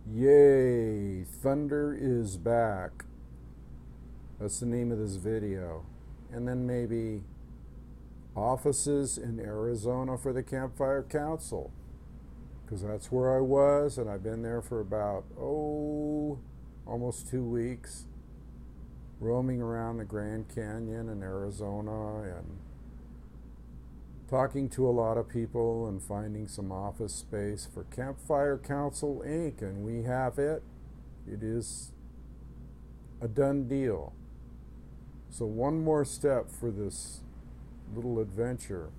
Yay! Thunder is back. That's the name of this video. And then maybe offices in Arizona for the Campfire Council. Because that's where I was, and I've been there for about, almost 2 weeks, roaming around the Grand Canyon in Arizona and talking to a lot of people and finding some office space for Campfire Council Inc. And we have it. It is a done deal. So one more step for this little adventure.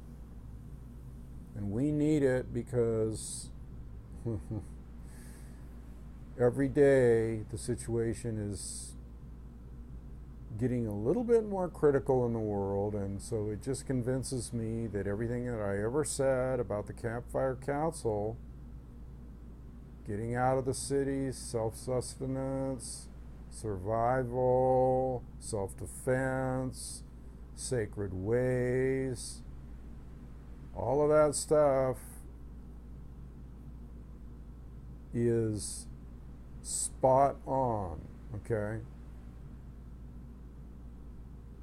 And we need it because every day the situation is getting a little bit more critical in the world, and so it just convinces me that everything that I ever said about the Campfire Council, getting out of the cities, self-sustenance, survival, self-defense, sacred ways, all of that stuff is spot on, okay?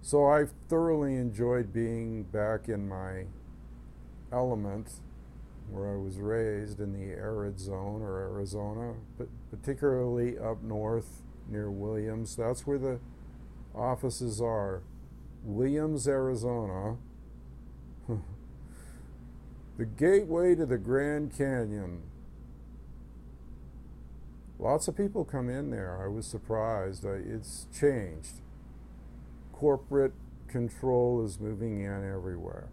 So I've thoroughly enjoyed being back in my element where I was raised in the arid zone or Arizona, but particularly up north near Williams. That's where the offices are. Williams, Arizona. The gateway to the Grand Canyon. Lots of people come in there. I was surprised. It's changed. Corporate control is moving in everywhere.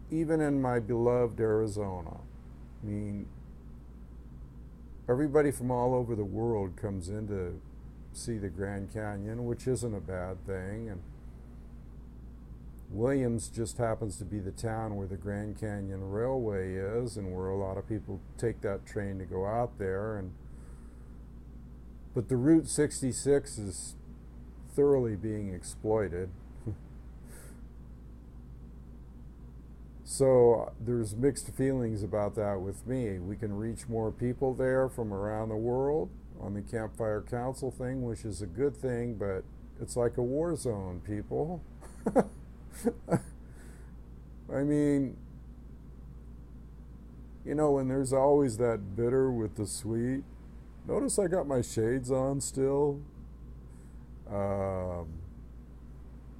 Even in my beloved Arizona. I mean, everybody from all over the world comes in to see the Grand Canyon, which isn't a bad thing. And Williams just happens to be the town where the Grand Canyon Railway is, and where a lot of people take that train to go out there. But the Route 66 is thoroughly being exploited. So there's mixed feelings about that with me. We can reach more people there from around the world on the Campfire Council thing, which is a good thing, but it's like a war zone, people. I mean, when there's always that bitter with the sweet. Notice I got my shades on still.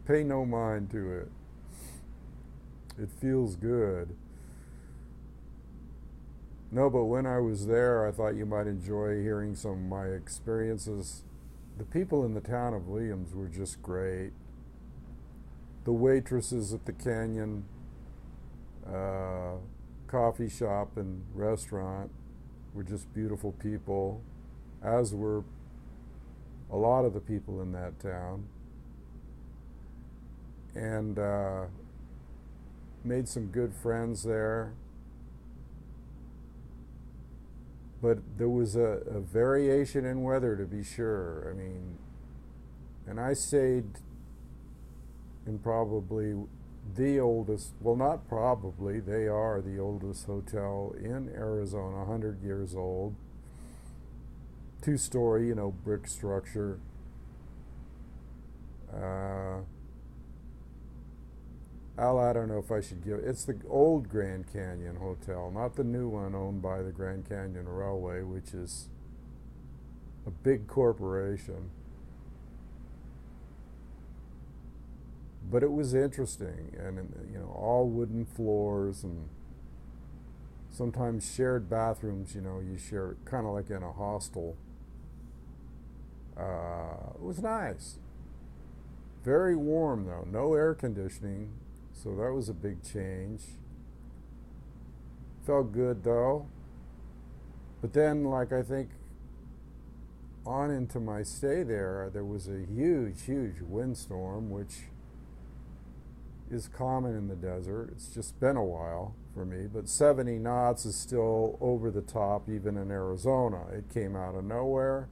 Pay no mind to it. It feels good. No, but when I was there, I thought you might enjoy hearing some of my experiences. The people in the town of Williams were just great. The waitresses at the Canyon coffee shop and restaurant were just beautiful people, as were a lot of the people in that town. And made some good friends there. But there was a variation in weather, to be sure. I mean, and I stayed in probably the oldest, well, not probably, they are the oldest hotel in Arizona, 100 years old. 2-story, brick structure. I don't know if I should give it's the old Grand Canyon Hotel, not the new one owned by the Grand Canyon Railway, which is a big corporation. But it was interesting, and all wooden floors, and sometimes shared bathrooms. You share, kind of like in a hostel. It was nice. Very warm though, no air conditioning, so that was a big change. Felt good though. But then, I think on into my stay there was a huge windstorm, which is common in the desert. It's just been a while for me, but 70 knots is still over the top even in Arizona. It came out of nowhere,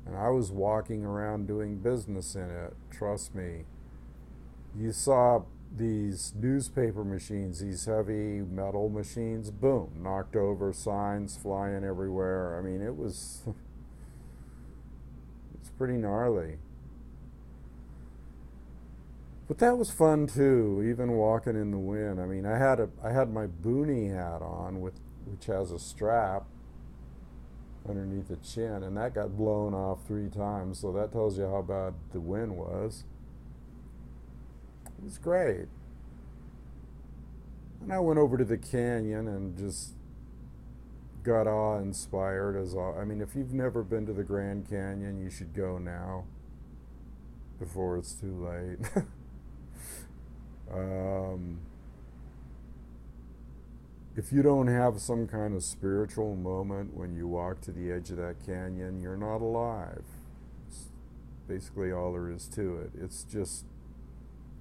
and I was walking around doing business in it. Trust me. You saw these newspaper machines, these heavy metal machines, boom, knocked over, signs flying everywhere. I mean, it was it's pretty gnarly. But that was fun too, even walking in the wind. I mean, I had my boonie hat on which has a strap underneath the chin, and that got blown off 3 times, so that tells you how bad the wind was. It was great. And I went over to the canyon and just got awe-inspired. I mean, if you've never been to the Grand Canyon, you should go now before it's too late. If you don't have some kind of spiritual moment when you walk to the edge of that canyon, you're not alive. It's basically all there is to it. It's just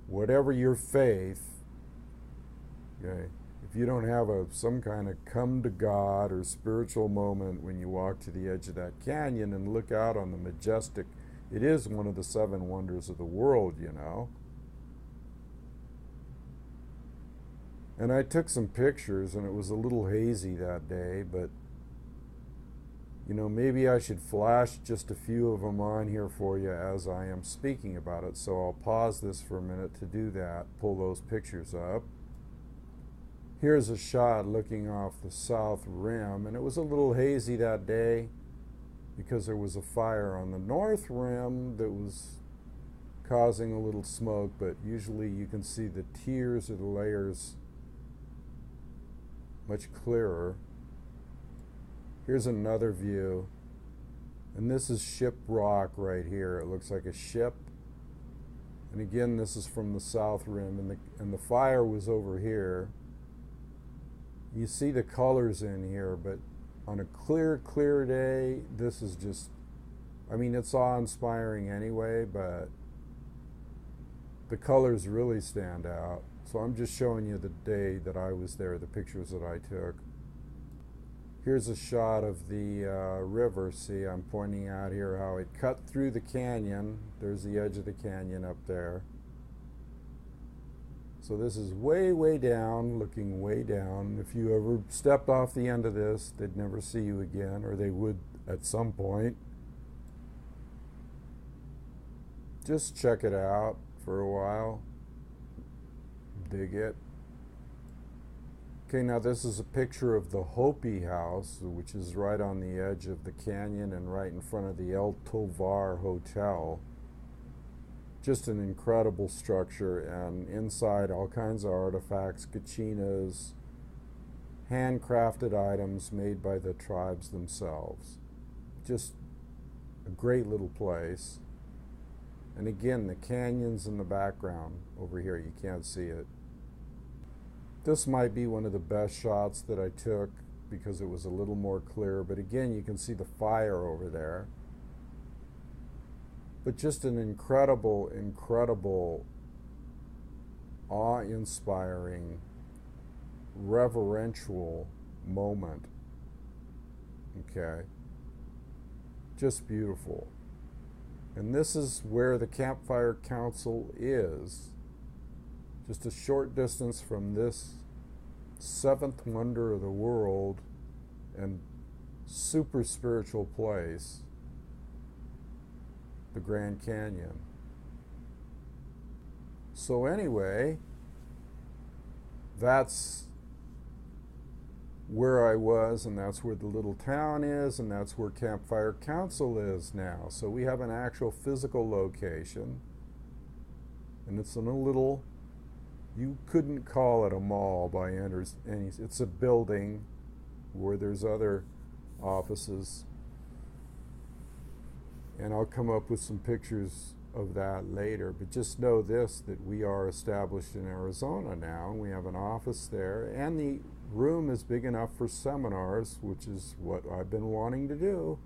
whatever your faith, okay, if you don't have some kind of come to God or spiritual moment when you walk to the edge of that canyon and look out on the majestic, it is one of the 7 wonders of the world, you know. And I took some pictures, and it was a little hazy that day, but you know, maybe I should flash just a few of them on here for you as I am speaking about it. So I'll pause this for a minute to do that, pull those pictures up. Here's a shot looking off the south rim, and it was a little hazy that day because there was a fire on the north rim that was causing a little smoke, but usually you can see the tiers or the layers much clearer. Here's another view, and this is Ship Rock right here. It looks like a ship, and again, this is from the south rim, and the fire was over here. You see the colors in here, but on a clear day, this is just, I mean, it's awe-inspiring anyway, but the colors really stand out. So I'm just showing you the day that I was there, the pictures that I took. Here's a shot of the river. See, I'm pointing out here how it cut through the canyon. There's the edge of the canyon up there. So this is way down, looking way down. If you ever stepped off the end of this, they'd never see you again, or they would at some point. Just check it out for a while. Dig it. Okay, now this is a picture of the Hopi House, which is right on the edge of the canyon and right in front of the El Tovar Hotel. Just an incredible structure, and inside all kinds of artifacts, kachinas, handcrafted items made by the tribes themselves. Just a great little place. And again, the canyon's in the background over here. You can't see it. This might be one of the best shots that I took because it was a little more clear, but again, you can see the fire over there. But just an incredible, awe-inspiring, reverential moment. Okay? Just beautiful. And this is where the Campfire Council is. Just a short distance from this 7th wonder of the world and super spiritual place, the Grand Canyon. So anyway, that's where I was, and that's where the little town is, and that's where Campfire Council is now. So we have an actual physical location, and it's in a little, you couldn't call it a mall by any, it's a building where there's other offices, and I'll come up with some pictures of that later. But just know this, that we are established in Arizona now, and we have an office there, and the room is big enough for seminars, which is what I've been wanting to do.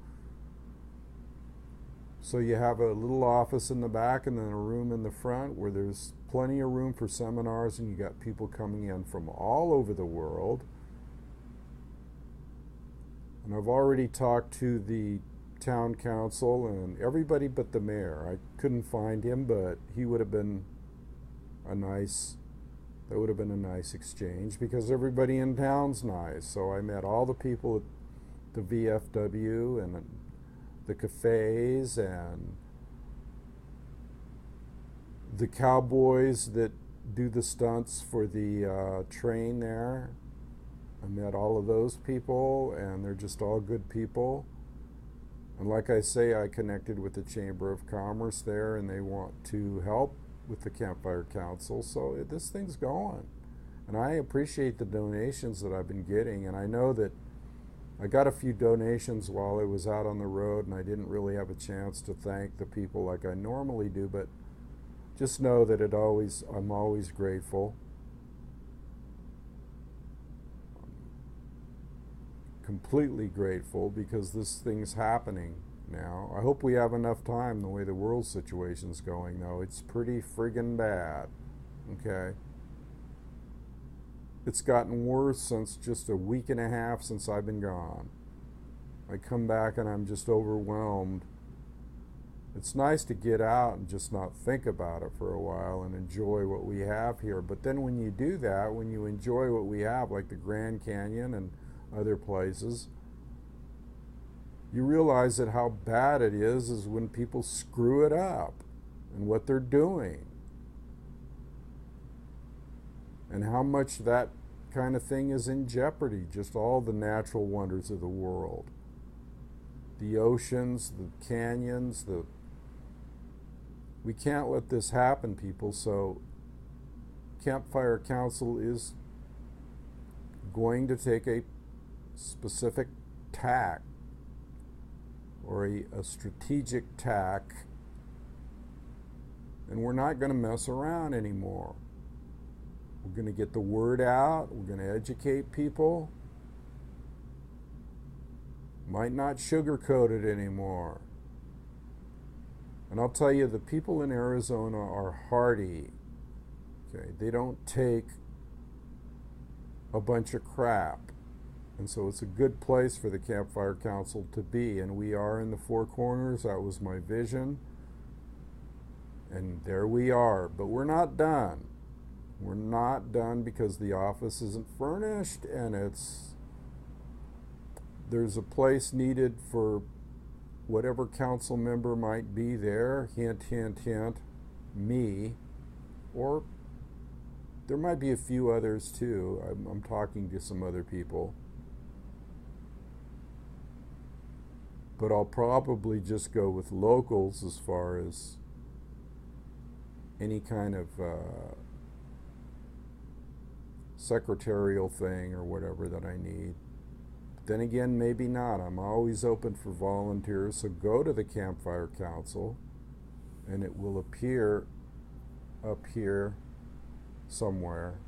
So you have a little office in the back and then a room in the front where there's plenty of room for seminars, and you got people coming in from all over the world. And I've already talked to the town council and everybody but the mayor. I couldn't find him, but he would have been a nice That would have been a nice exchange because everybody in town's nice. So I met all the people at the VFW and the cafes and the cowboys that do the stunts for the train there. I met all of those people, and they're just all good people. And like I say, I connected with the Chamber of Commerce there, and they want to help with the Campfire Council. So this thing's going. And I appreciate the donations that I've been getting. And I know that I got a few donations while I was out on the road, and I didn't really have a chance to thank the people like I normally do. But just know that I'm always grateful. Completely grateful because this thing's happening now. I hope we have enough time the way the world situation's going, though. It's pretty friggin' bad, okay? It's gotten worse since just a week and a half since I've been gone. I come back and I'm just overwhelmed. It's nice to get out and just not think about it for a while and enjoy what we have here. But then when you do that, when you enjoy what we have, like the Grand Canyon and other places, you realize that how bad it is when people screw it up and what they're doing. And how much that kind of thing is in jeopardy, just all the natural wonders of the world. The oceans, the canyons, we can't let this happen, people, so Campfire Council is going to take a specific tack or a strategic tack, and we're not going to mess around anymore. We're going to get the word out. We're going to educate people. Might not sugarcoat it anymore. And I'll tell you, the people in Arizona are hardy. Okay, they don't take a bunch of crap. And so it's a good place for the Campfire Council to be. And we are in the Four Corners. That was my vision. And there we are. But we're not done. We're not done because the office isn't furnished, and there's a place needed for whatever council member might be there. Hint, hint, hint, me. Or there might be a few others too. I'm talking to some other people. But I'll probably just go with locals as far as any kind of secretarial thing or whatever that I need. Then again, maybe not. I'm always open for volunteers, so go to the Campfire Council and it will appear up here somewhere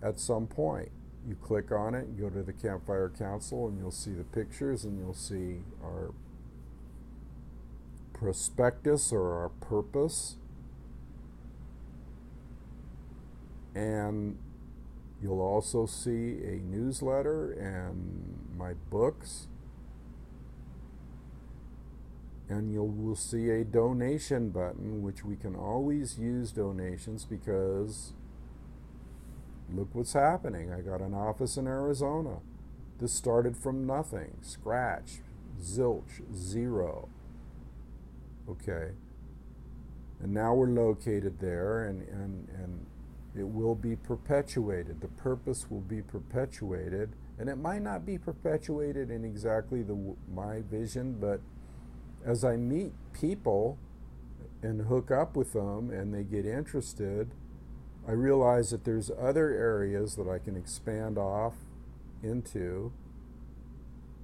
at some point. You click on it and go to the Campfire Council, and you'll see the pictures, and you'll see our prospectus or our purpose, and you'll also see a newsletter and my books, and you will see a donation button, which we can always use donations because look what's happening. I got an office in Arizona. This started from nothing, scratch, zilch, zero. Okay. And now we're located there, and it will be perpetuated. The purpose will be perpetuated, and it might not be perpetuated in exactly my vision, but as I meet people and hook up with them and they get interested, I realize that there's other areas that I can expand off into.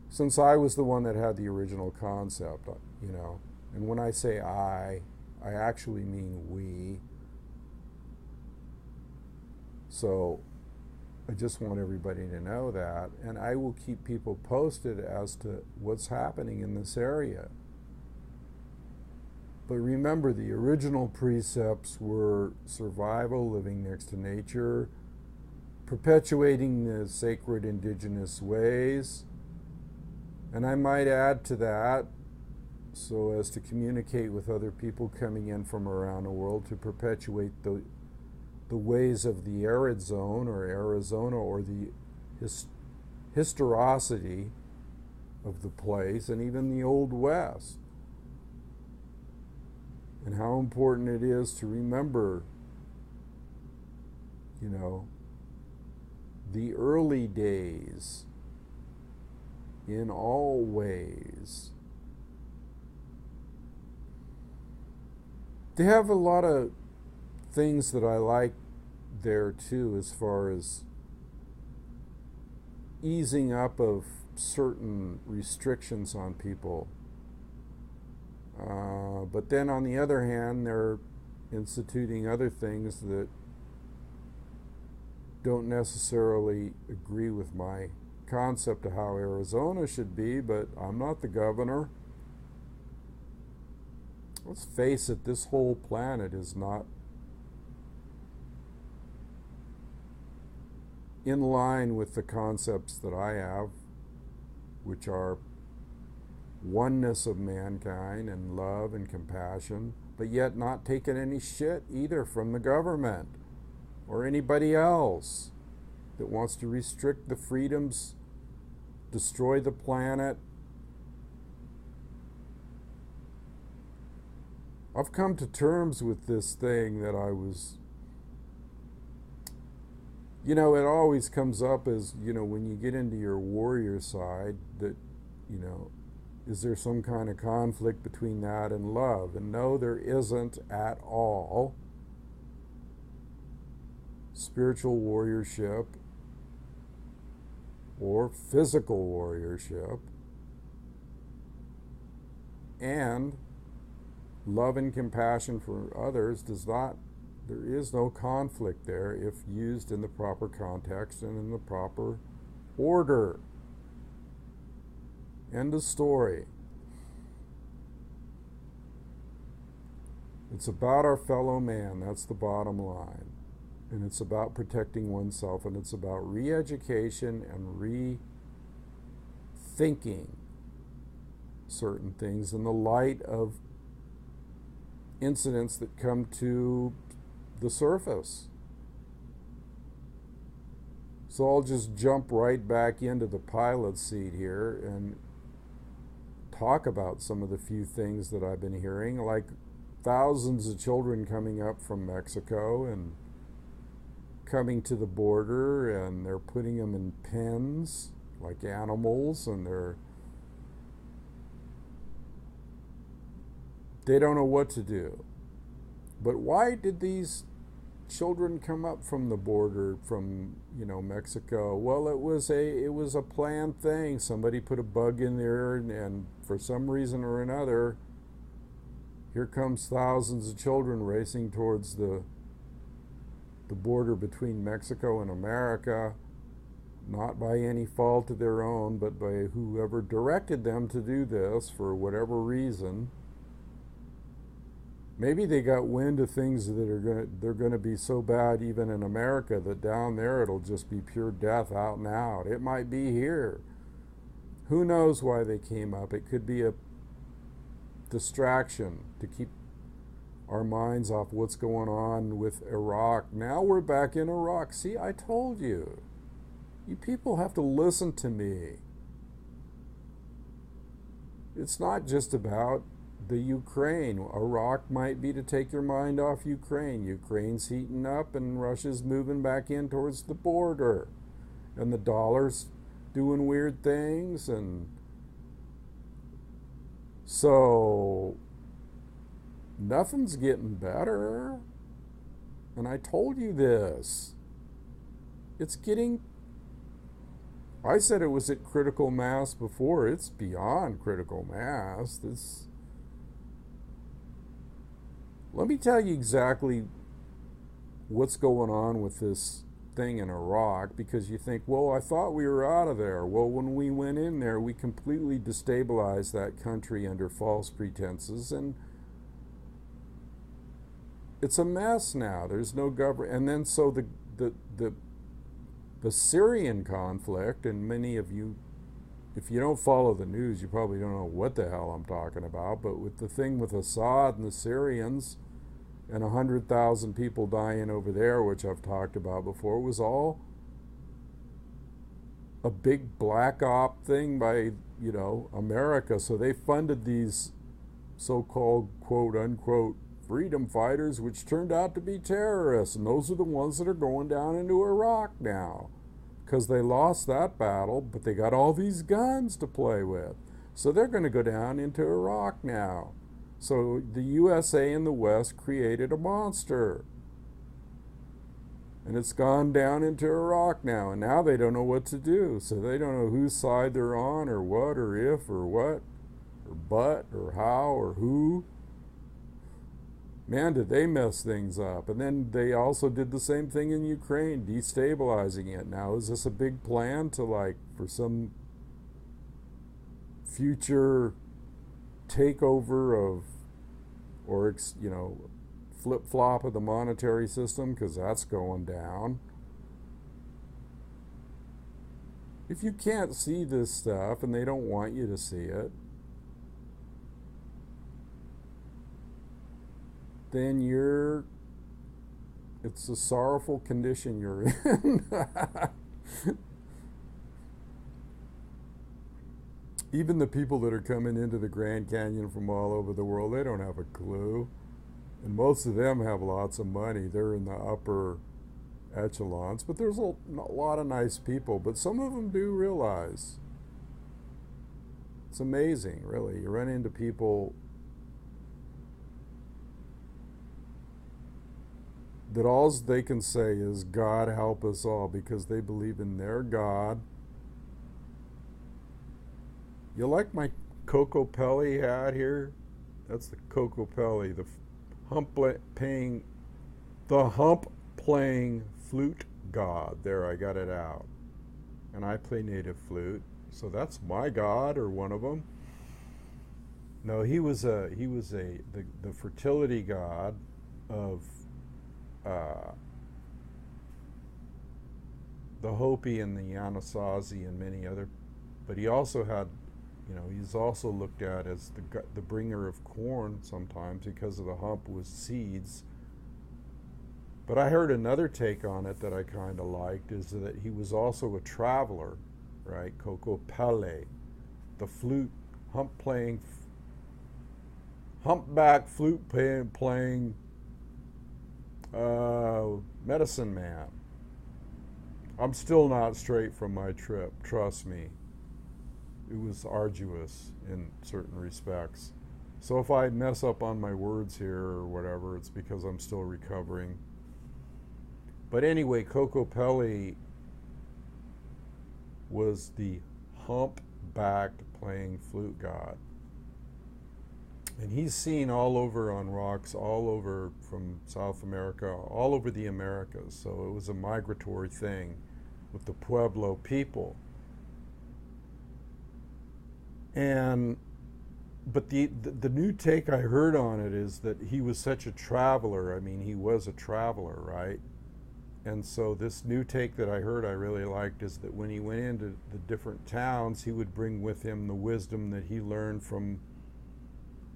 Since I was the one that had the original concept, you know, and when I say I actually mean we. So I just want everybody to know that, and I will keep people posted as to what's happening in this area. But remember, the original precepts were survival, living next to nature, perpetuating the sacred indigenous ways, and I might add to that, so as to communicate with other people coming in from around the world, to perpetuate the ways of the arid zone or Arizona, or the historicity of the place, and even the Old West, and how important it is to remember, the early days in all ways. They have a lot of things that I like there too, as far as easing up of certain restrictions on people. But then on the other hand, they're instituting other things that don't necessarily agree with my concept of how Arizona should be, but I'm not the governor. Let's face it, this whole planet is not in line with the concepts that I have, which are oneness of mankind and love and compassion, but yet not taking any shit either from the government or anybody else that wants to restrict the freedoms, destroy the planet. I've come to terms with this thing that I was, it always comes up as, when you get into your warrior side, that, is there some kind of conflict between that and love? And no, there isn't at all. Spiritual warriorship or physical warriorship and love and compassion for others there is no conflict there if used in the proper context and in the proper order. End of story. It's about our fellow man, that's the bottom line. And it's about protecting oneself, and it's about re-education and rethinking certain things in the light of incidents that come to the surface. So I'll just jump right back into the pilot seat here and talk about some of the few things that I've been hearing, like thousands of children coming up from Mexico and coming to the border, and they're putting them in pens like animals, and they don't know what to do. But why did these children come up from the border from Mexico? Well, it was a planned thing. Somebody put a bug in there, and for some reason or another, here comes thousands of children racing towards the border between Mexico and America, not by any fault of their own, but by whoever directed them to do this for whatever reason. Maybe they got wind of things that they're going to be so bad even in America that down there it'll just be pure death out and out. It might be here. Who knows why they came up? It could be a distraction to keep our minds off what's going on with Iraq. Now we're back in Iraq. See, I told you. You people have to listen to me. It's not just about the Ukraine. Iraq might be to take your mind off Ukraine. Ukraine's heating up and Russia's moving back in towards the border. And the dollar's doing weird things. And so nothing's getting better. And I told you this. It's getting... I said it was at critical mass before. It's beyond critical mass. Let me tell you exactly what's going on with this thing in Iraq, because you think, well, I thought we were out of there. Well, when we went in there, we completely destabilized that country under false pretenses, and it's a mess now. There's no government. And then so the Syrian conflict, and many of you, if you don't follow the news, you probably don't know what the hell I'm talking about, but with the thing with Assad and the Syrians and 100,000 people dying over there, which I've talked about before, was all a big black op thing by, America. So they funded these so-called quote unquote freedom fighters, which turned out to be terrorists, and those are the ones that are going down into Iraq now, because they lost that battle, but they got all these guns to play with. So they're going to go down into Iraq now. So the USA and the West created a monster, and it's gone down into Iraq now, and now they don't know what to do. So they don't know whose side they're on, or what, or if, or what, or but, or how, or who. Man, did they mess things up. And then they also did the same thing in Ukraine, destabilizing it. Now, is this a big plan to, for some future takeover of, or, flip-flop of the monetary system? Because that's going down. If you can't see this stuff and they don't want you to see it, then it's a sorrowful condition you're in. Even the people that are coming into the Grand Canyon from all over the world, they don't have a clue. And most of them have lots of money. They're in the upper echelons. But there's a lot of nice people. But some of them do realize. It's amazing, really. You run into people that all they can say is, God help us all, because they believe in their God. You like my Kokopelli hat here? That's the Kokopelli, the hump-playing flute god. There, I got it out. And I play native flute, so that's my god, or one of them. No, he was the fertility god of the Hopi and the Anasazi and many other, but he also had, he's also looked at as the bringer of corn sometimes, because of the hump with seeds. But I heard another take on it that I kind of liked, is that he was also a traveler, right? Kokopelli, the flute, humpback flute playing medicine man. I'm still not straight from my trip, trust me. It was arduous in certain respects. So if I mess up on my words here or whatever, it's because I'm still recovering. But anyway, Kokopelli was the humpbacked playing flute god. And he's seen all over on rocks, all over from South America, all over the Americas. So it was a migratory thing with the Pueblo people. But the new take I heard on it is that he was such a traveler. I mean, he was a traveler, right? And so this new take that I heard I really liked is that when he went into the different towns, he would bring with him the wisdom that he learned from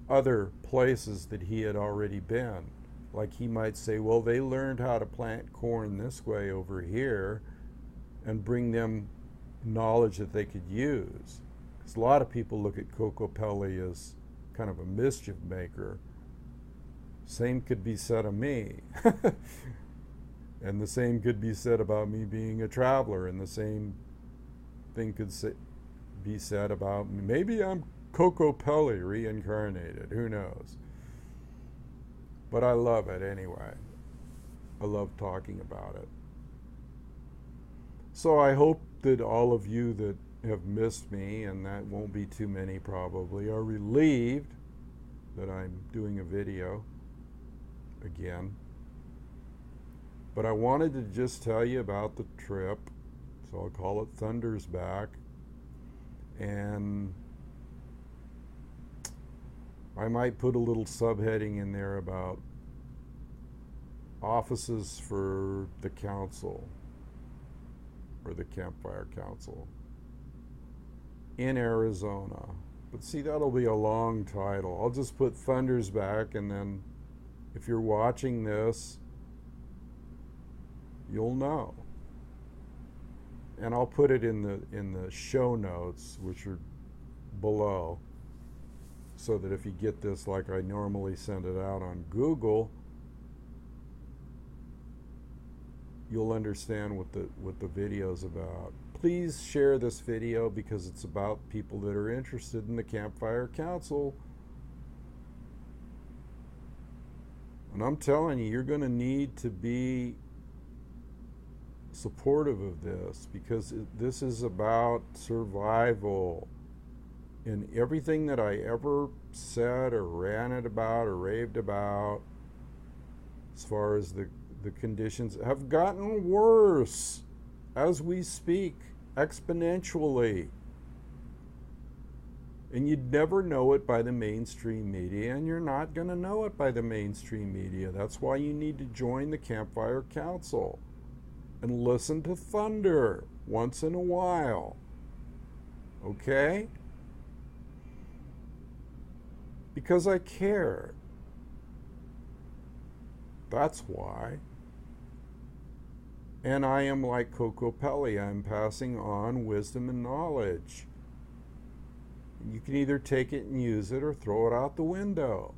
other places that he had already been. Like he might say, well, they learned how to plant corn this way over here, and bring them knowledge that they could use. Because a lot of people look at Kokopelli as kind of a mischief maker. Same could be said of me. And the same could be said about me being a traveler, and the same thing could be said about me. Maybe I'm Kokopelli reincarnated, who knows? But I love it anyway. I love talking about it. So I hope that all of you that have missed me, and that won't be too many probably, are relieved that I'm doing a video again. But I wanted to just tell you about the trip, so I'll call it Thunder's Back. And I might put a little subheading in there about offices for the council, or the Campfire Council in Arizona. But see, that'll be a long title. I'll just put Thunder's Back, and then If you're watching this, you'll know. And I'll put it in the show notes, which are below, so that if you get this like I normally send it out on Google, you'll understand what the video's about. Please share this video because it's about people that are interested in the Campfire Council. And I'm telling you, you're going to need to be supportive of this, because this is about survival. And everything that I ever said or ranted about or raved about, as far as the conditions, have gotten worse as we speak, exponentially. And you'd never know it by the mainstream media, and you're not going to know it by the mainstream media. That's why you need to join the Campfire Council and listen to Thunder once in a while. Okay? Because I care. That's why. And I am like Kokopelli. I'm passing on wisdom and knowledge. You can either take it and use it or throw it out the window.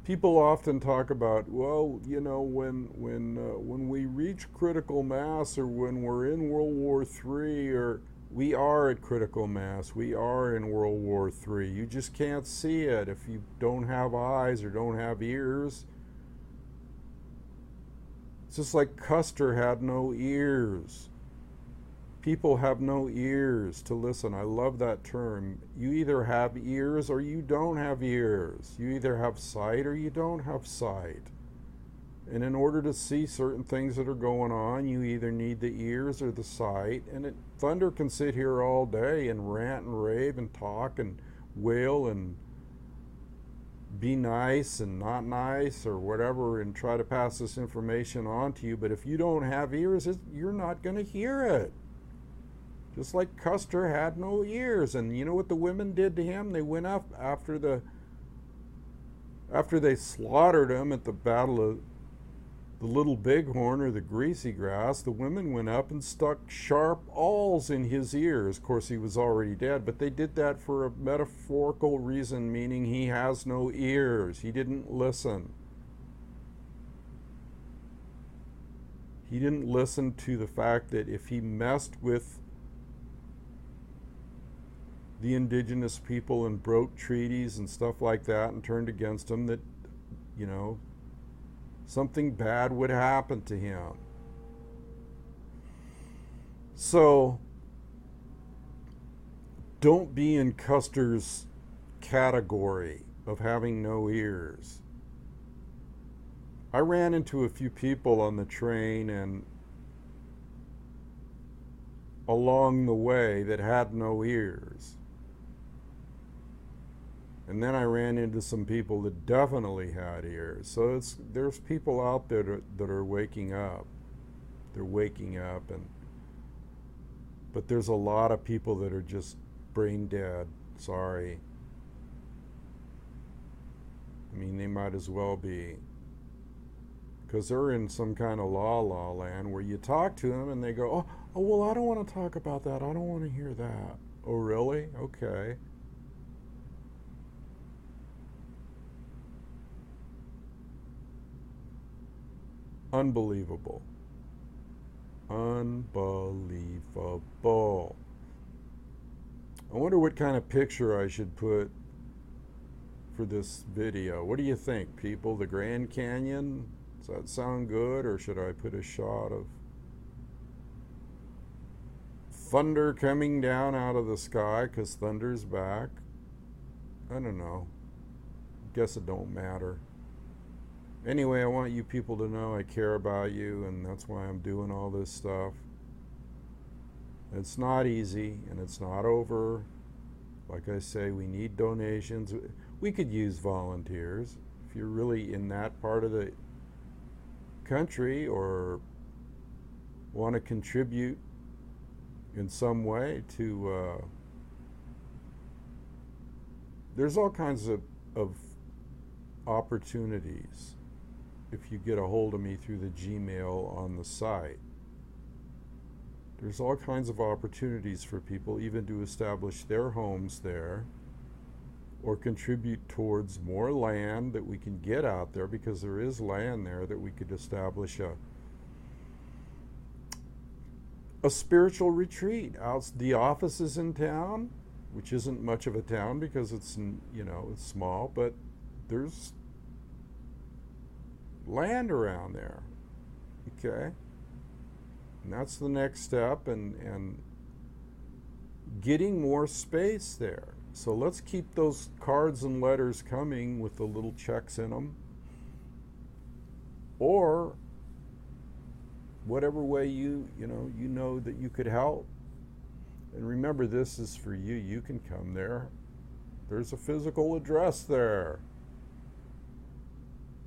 People often talk about, well, you know, when we reach critical mass, or when we're in World War III, or we are at critical mass, we are in World War III. You just can't see it if you don't have eyes or don't have ears. It's just like Custer had no ears. People have no ears to listen. I love that term. You either have ears or you don't have ears. You either have sight or you don't have sight. And in order to see certain things that are going on, you either need the ears or the sight. And Thunder can sit here all day and rant and rave and talk and wail and be nice and not nice or whatever, and try to pass this information on to you. But if you don't have ears, you're not going to hear it. Just like Custer had no ears. And you know what the women did to him? They went up after they slaughtered him at the Battle of the Little Bighorn, or the Greasy Grass. The women went up and stuck sharp awls in his ears. Of course, he was already dead, but they did that for a metaphorical reason, meaning he has no ears. He didn't listen. He didn't listen to the fact that if he messed with the indigenous people and broke treaties and stuff like that and turned against them, that, you know, something bad would happen to him. So don't be in Custer's category of having no ears. I ran into a few people on the train and along the way that had no ears. And then I ran into some people that definitely had ears. So there's people out there that are waking up. They're waking up, but there's a lot of people that are just brain dead. Sorry. I mean, they might as well be. Because they're in some kind of la-la land where you talk to them and they go, oh, well, I don't want to talk about that. I don't want to hear that. Oh, really? Okay. Unbelievable. Unbelievable. I wonder what kind of picture I should put for this video. What do you think, people? The Grand Canyon? Does that sound good? Or should I put a shot of thunder coming down out of the sky, because thunder's back? I don't know. Guess it don't matter. Anyway, I want you people to know I care about you, and that's why I'm doing all this stuff. It's not easy, and it's not over. Like I say, we need donations. We could use volunteers. If you're really in that part of the country or want to contribute in some way to there's all kinds of opportunities if you get a hold of me through the Gmail on the site. There's all kinds of opportunities for people even to establish their homes there or contribute towards more land that we can get out there, because there is land there that we could establish a spiritual retreat. The office is in town, which isn't much of a town because it's, it's small, but there's land around there, okay? And that's the next step, and getting more space there. So let's keep those cards and letters coming with the little checks in them, or whatever way you know that you could help. And remember, this is for you. You can come there. There's a physical address there.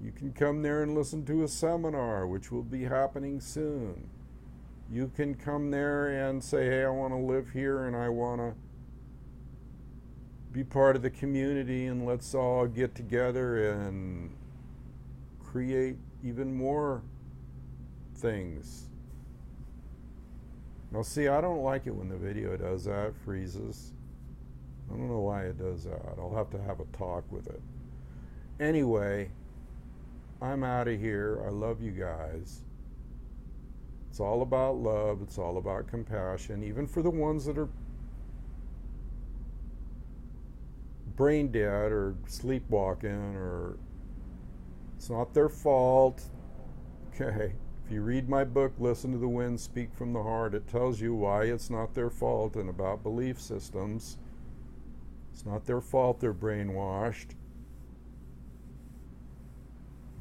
You can come there and listen to a seminar, which will be happening soon. You can come there and say, hey, I want to live here and I want to be part of the community, and let's all get together and create even more things. Now see, I don't like it when the video does that, it freezes. I don't know why it does that. I'll have to have a talk with it. Anyway, I'm out of here. I love you guys. It's all about love. It's all about compassion, even for the ones that are brain dead or sleepwalking, or it's not their fault. Okay, if you read my book, Listen to the Wind, Speak from the Heart, it tells you why it's not their fault, and about belief systems. It's not their fault they're brainwashed.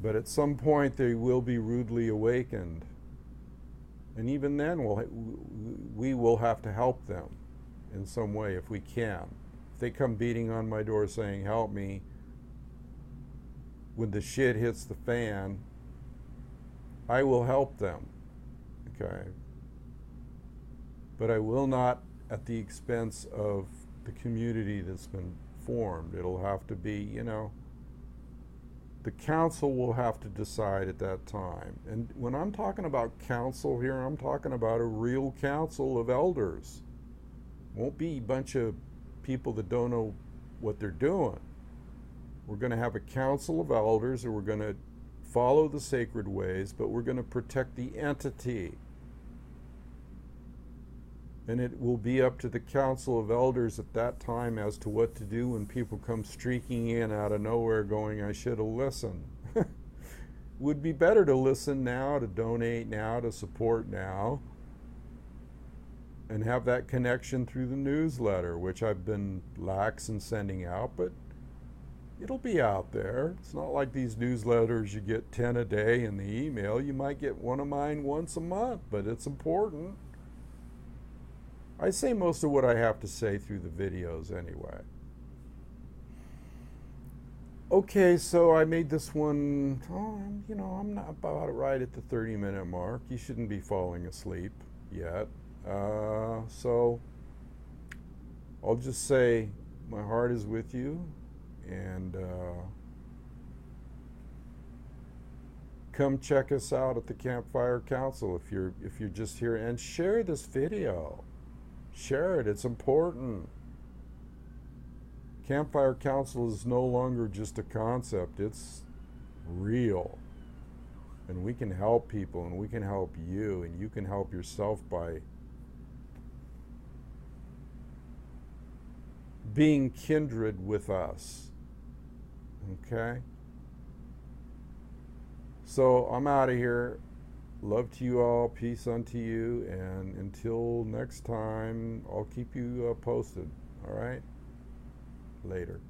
But at some point they will be rudely awakened. And even then we will have to help them in some way if we can. If they come beating on my door saying, help me, when the shit hits the fan, I will help them, okay? But I will not at the expense of the community that's been formed. It'll have to be, the council will have to decide at that time. And when I'm talking about council here, I'm talking about a real council of elders. Won't be a bunch of people that don't know what they're doing. We're going to have a council of elders, and we're going to follow the sacred ways, but we're going to protect the entity. And it will be up to the council of elders at that time as to what to do when people come streaking in out of nowhere going, I should have listened. Would be better to listen now, to donate now, to support now, and have that connection through the newsletter, which I've been lax in sending out, but it'll be out there. It's not like these newsletters you get 10 a day in the email. You might get one of mine once a month, but it's important. I say most of what I have to say through the videos anyway. Okay, so I made this one, I'm not about right at the 30-minute mark. You shouldn't be falling asleep yet. So I'll just say my heart is with you, and come check us out at the Campfire Council if you're just here, and share this video. Share it, it's important. Campfire Council is no longer just a concept, it's real. And we can help people, and we can help you, and you can help yourself by being kindred with us. Okay? So I'm out of here. Love to you all, peace unto you, and until next time, I'll keep you posted. All right? Later.